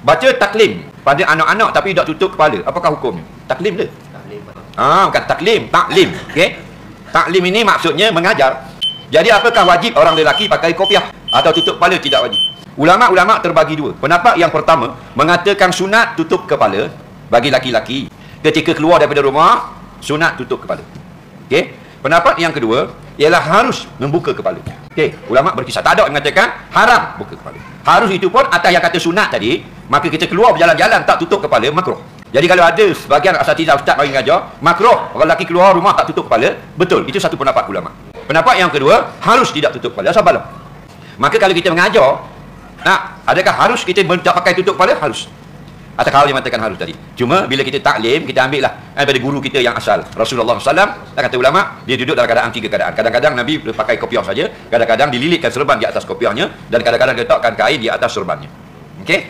baca taklim pada anak-anak tapi tak tutup kepala, apakah hukumnya? Taklim dia? Bukan taklim, taklim. Okey. Taklim ini maksudnya mengajar. Jadi apakah wajib orang lelaki pakai kopiah atau tutup kepala? Tidak wajib. Ulama-ulama terbagi dua. Pendapat yang pertama mengatakan sunat tutup kepala bagi laki-laki. Ketika keluar daripada rumah, sunat tutup kepala. Okey. Pendapat yang kedua ialah harus membuka kepala. Okey, ulama berkisah. Tak ada yang mengatakan haram buka kepala. Harus itu pun atas yang kata sunat tadi, maka kita keluar berjalan-jalan tak tutup kepala makruh. Jadi kalau ada sebahagian asatizah ustaz bagi mengajar, makruh orang lelaki keluar rumah tak tutup kepala, betul. Itu satu pendapat ulama. Pendapat yang kedua, harus tidak tutup kepala. Sabarlah. Maka kalau kita mengajar, adakah harus kita tak pakai tutup kepala? Harus. Atau kalau dia mengatakan harus tadi. Cuma bila kita taklim, kita ambil lah daripada guru kita yang asal, Rasulullah SAW. Kata ulama, dia duduk dalam keadaan tiga keadaan. Kadang-kadang Nabi pakai kopiah saja, kadang-kadang dililitkan serban di atas kopiahnya, dan kadang-kadang letakkan kain di atas serbannya. Okey?